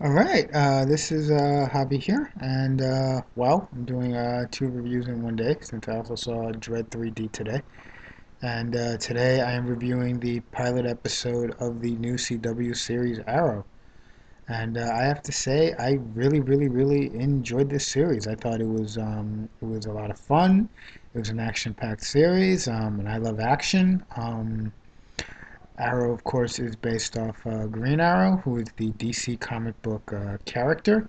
All right, this is Javi here, and well, I'm doing two reviews in one day since I also saw Dread 3D today. And today I am reviewing the pilot episode of the new CW series Arrow. And I have to say, I really, really, really enjoyed this series. I thought it was a lot of fun. It was an action-packed series, and I love action. Arrow, of course, is based off Green Arrow, who is the DC comic book character.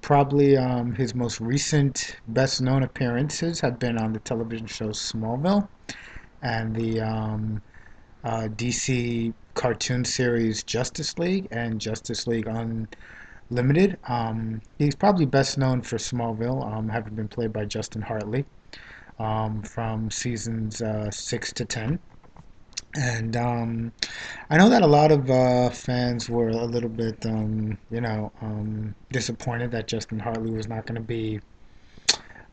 Probably his most recent best known appearances have been on the television show Smallville and the DC cartoon series Justice League and Justice League Unlimited. He's probably best known for Smallville, having been played by Justin Hartley from seasons 6 to 10. And I know that a lot of fans were a little bit, disappointed that Justin Hartley was not going to be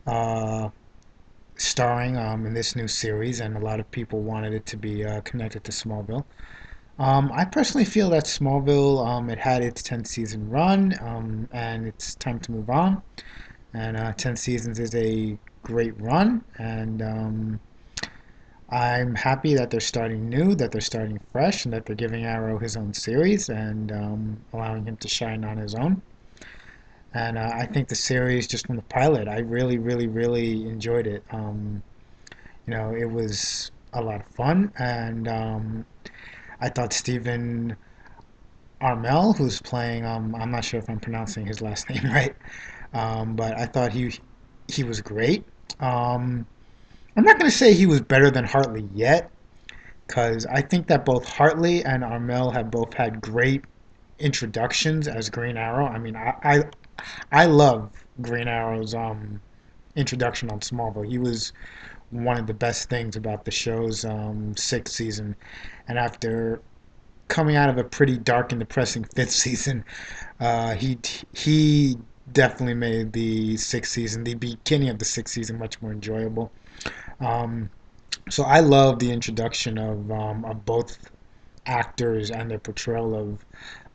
uh, starring in this new series, and a lot of people wanted it to be connected to Smallville. I personally feel that Smallville it had its 10 season run, and it's time to move on. And 10 seasons is a great run, and I'm happy that they're starting new, that they're starting fresh, and that they're giving Arrow his own series and allowing him to shine on his own. And I think the series, just from the pilot, I really, really, really enjoyed it. It was a lot of fun, and I thought Stephen Armel, who's playing, I'm not sure if I'm pronouncing his last name right, but I thought he was great. Um, I'm not going to say he was better than Hartley yet, because I think that both Hartley and Armel have both had great introductions as Green Arrow. I mean, I love Green Arrow's introduction on Smallville. He was one of the best things about the show's sixth season, and after coming out of a pretty dark and depressing fifth season, he definitely made the sixth season, the beginning of the sixth season, much more enjoyable. Um, so I love the introduction of both actors and their portrayal of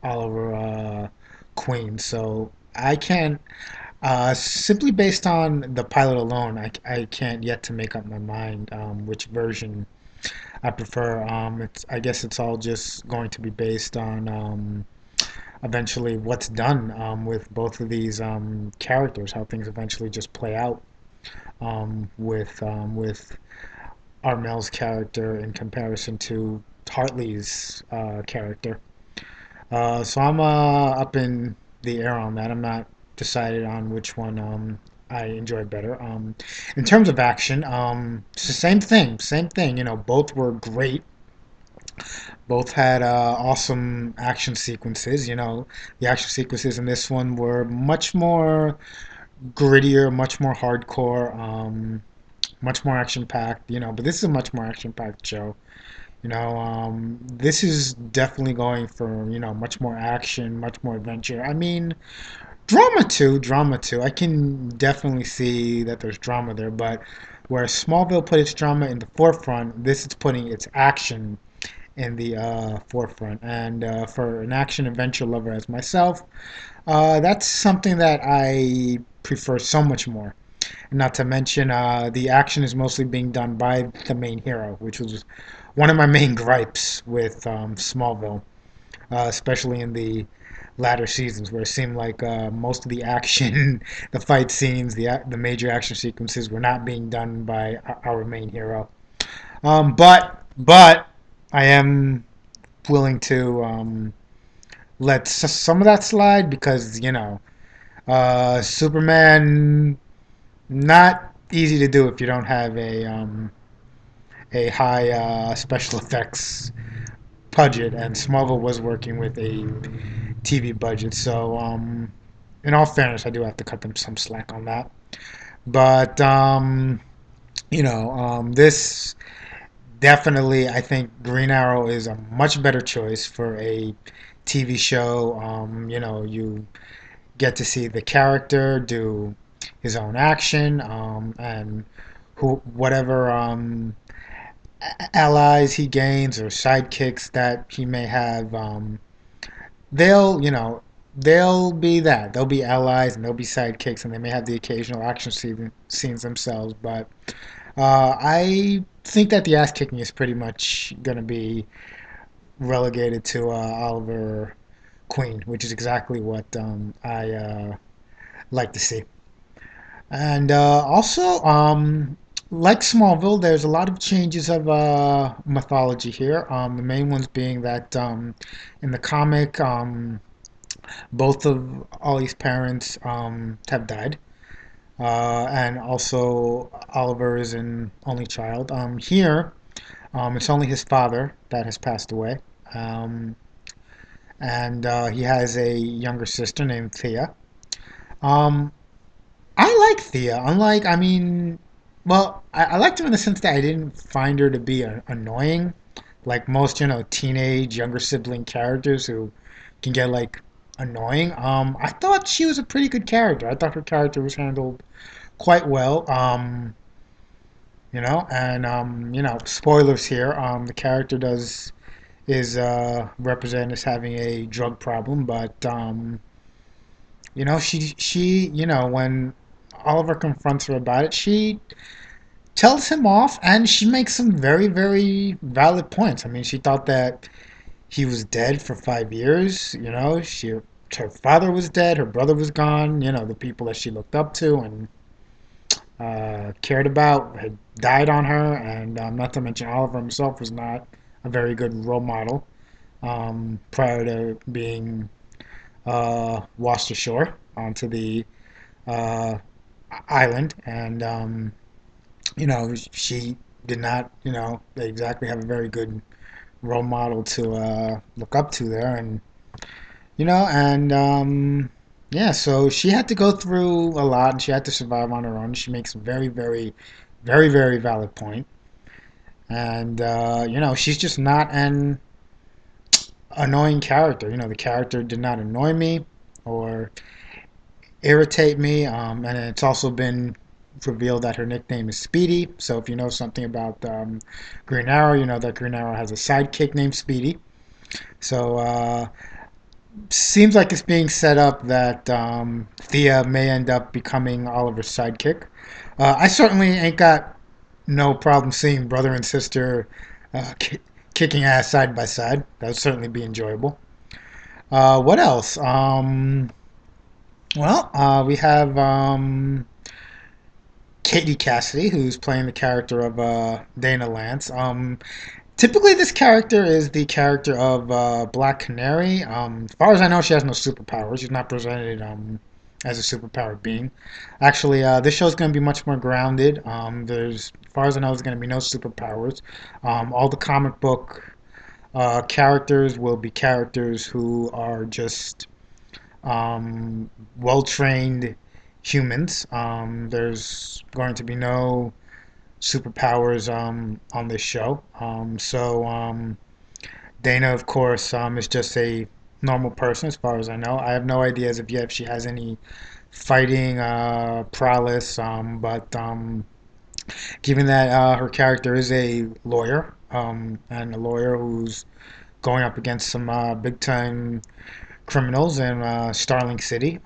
Oliver Queen. So I can't, simply based on the pilot alone, I can't yet to make up my mind which version I prefer. I guess it's all just going to be based on eventually what's done with both of these characters, how things eventually just play out with Armel's character in comparison to Hartley's character. So I'm up in the air on that. I'm not decided on which one I enjoy better. In terms of action, it's the same thing. Same thing. Both were great. Both had awesome action sequences. The action sequences in this one were much more grittier, much more hardcore, much more action packed. But this is a much more action packed show. This is definitely going for, much more action, much more adventure. I mean, drama too, drama too. I can definitely see that there's drama there, but where Smallville put its drama in the forefront, this is putting its action in the forefront. And for an action adventure lover as myself, that's something that I prefer so much more. Not to mention, the action is mostly being done by the main hero, which was one of my main gripes with Smallville, especially in the latter seasons, where it seemed like most of the action, the fight scenes, the major action sequences were not being done by our main hero. But I am willing to let some of that slide because Superman not easy to do if you don't have a high special effects budget, and Smallville was working with a TV budget. So, in all fairness, I do have to cut them some slack on that. But this definitely, I think Green Arrow is a much better choice for a TV show. You get to see the character do his own action, and whatever allies he gains or sidekicks that he may have, they'll they'll be that. They'll be allies and they'll be sidekicks, and they may have the occasional scenes themselves. But I think that the ass kicking is pretty much going to be relegated to Oliver Queen, which is exactly what I like to see. And also, like Smallville, there's a lot of changes of mythology here. The main ones being that in the comic, both of Ollie's parents have died. And also, Oliver is an only child. Here, it's only his father that has passed away. Um, and he has a younger sister named Thea. Um, I like Thea. Unlike, I mean, well, I liked her in the sense that I didn't find her to be annoying, like most, teenage younger sibling characters who can get like annoying. I thought she was a pretty good character. I thought her character was handled quite well. And spoilers here. The character does is represented as having a drug problem, but when Oliver confronts her about it, she tells him off, and she makes some very, very valid points. I mean, she thought that he was dead for 5 years. Her father was dead, her brother was gone. The people that she looked up to and cared about had died on her, and not to mention Oliver himself was not a very good role model prior to being washed ashore onto the uh, island, and she did not, exactly have a very good role model to look up to there, and yeah, so she had to go through a lot, and she had to survive on her own. She makes a very, very, very, very valid point, and she's just not an annoying character. The character did not annoy me or irritate me. And it's also been revealed that her nickname is Speedy. So if you know something about Green Arrow, you know that Green Arrow has a sidekick named Speedy. So seems like it's being set up that Thea may end up becoming Oliver's sidekick. I certainly ain't got no problem seeing brother and sister kicking ass side by side. That would certainly be enjoyable. What else? We have Katie Cassidy, who's playing the character of Dana Lance. Typically, this character is the character of Black Canary. As far as I know, she has no superpowers. She's not presented as a superpowered being. Actually, this show is going to be much more grounded. As far as I know, there's going to be no superpowers. All the comic book characters will be characters who are just well trained humans. There's going to be no superpowers on this show. Dana, of course, is just a normal person as far as I know. I have no idea as of yet if she has any fighting prowess, but given that her character is a lawyer, and a lawyer who's going up against some big time criminals in Starling City.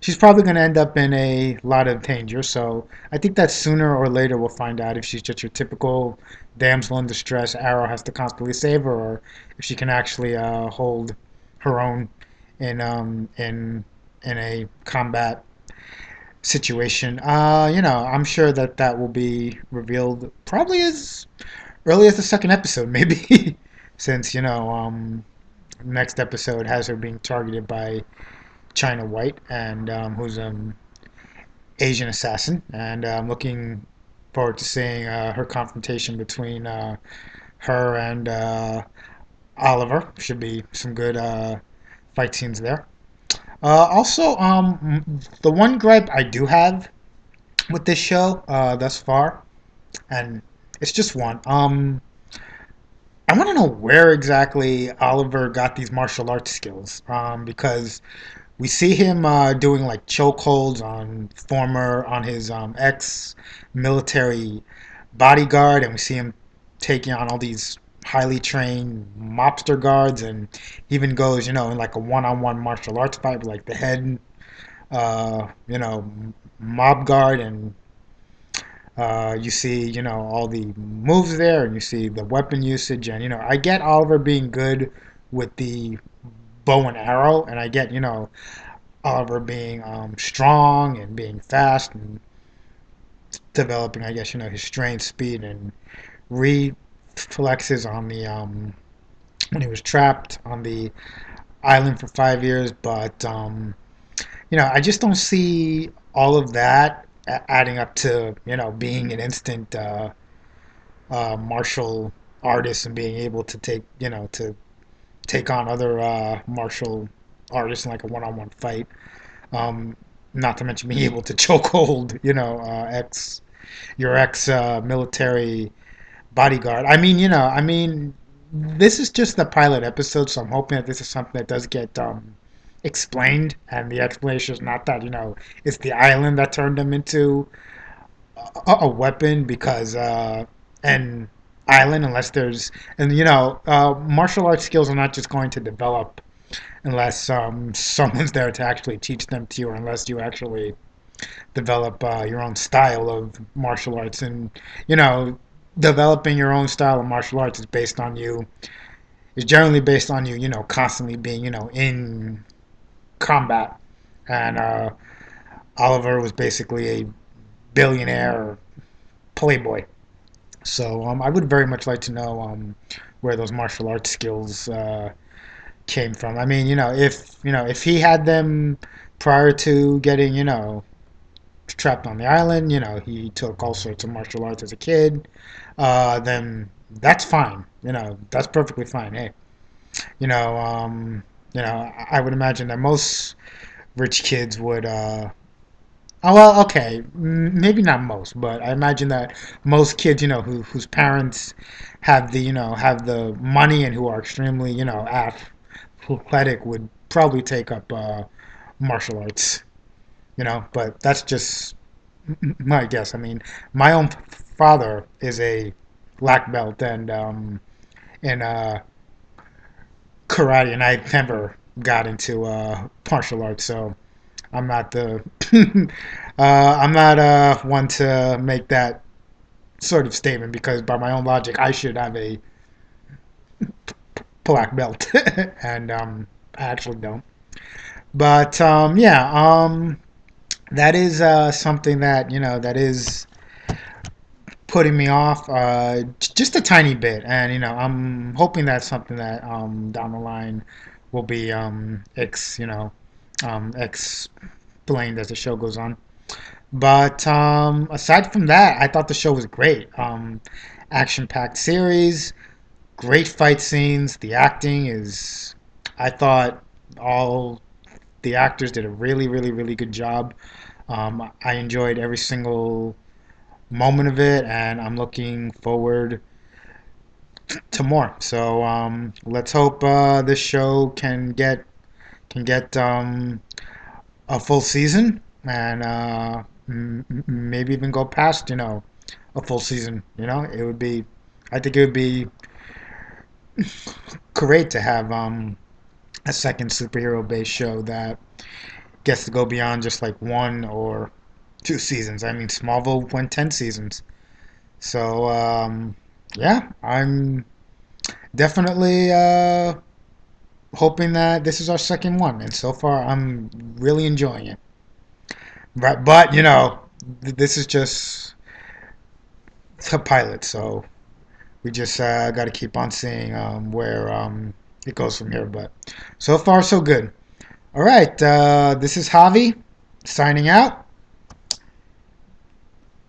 She's probably going to end up in a lot of danger. So I think that sooner or later we'll find out if she's just your typical damsel in distress. Arrow has to constantly save her, or if she can actually hold her own in a combat situation. I'm sure that that will be revealed probably as early as the second episode, maybe, since next episode has her being targeted by China White, and who's an Asian assassin, and I'm looking forward to seeing her confrontation between her and Oliver. Should be some good fight scenes there. Also, the one gripe I do have with this show thus far, and it's just one. I want to know where exactly Oliver got these martial arts skills, because we see him doing like chokeholds on his ex-military bodyguard, and we see him taking on all these highly trained mobster guards, and even goes, in like a one-on-one martial arts fight with like the head, mob guard, and you see, all the moves there, and you see the weapon usage, and I get Oliver being good with the bow and arrow, and I get, Oliver being strong and being fast and developing, I guess, his strength, speed, and reflexes on the when he was trapped on the island for 5 years. But I just don't see all of that adding up to being an instant martial artist and being able to take on other martial artists in like a one-on-one fight. Um, Not to mention being able to choke hold, ex your ex military bodyguard. This is just the pilot episode, so I'm hoping that this is something that does get explained, and the explanation is not that it's the island that turned them into a weapon, because an island, unless there's, and martial arts skills are not just going to develop unless someone's there to actually teach them to you, or unless you actually develop your own style of martial arts. And you know developing your own style of martial arts is generally based on you constantly being in combat. And Oliver was basically a billionaire playboy. So I would very much like to know where those martial arts skills came from. I mean, if he had them prior to getting trapped on the island, he took all sorts of martial arts as a kid, then that's fine. That's perfectly fine. Hey, you know, um, I would imagine that most rich kids would. Oh, well, okay, maybe not most, but I imagine that most kids, whose parents have the money and who are extremely, athletic, would probably take up martial arts. But that's just my guess. I mean, my own father is a black belt and in karate, and I never got into martial arts, so I'm not the I'm not one to make that sort of statement, because by my own logic, I should have a black belt, and I actually don't. But yeah, that is something that that is putting me off just a tiny bit, and I'm hoping that's something that down the line will be explained as the show goes on. But aside from that, I thought the show was great. Action-packed series, great fight scenes. The acting is, I thought all the actors did a really, really, really good job. I enjoyed every single moment of it, and I'm looking forward to more. So let's hope this show can get a full season, and maybe even go past a full season. It would be, I think it would be great to have a second superhero based show that gets to go beyond just like 1 or 2 seasons. I mean, Smallville went 10 seasons. So yeah, I'm definitely hoping that this is our second one, and so far I'm really enjoying it. Right, but this is just a pilot, so we just got to keep on seeing where it goes from here. But so far, so good. All right, this is Javi signing out.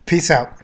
Peace out.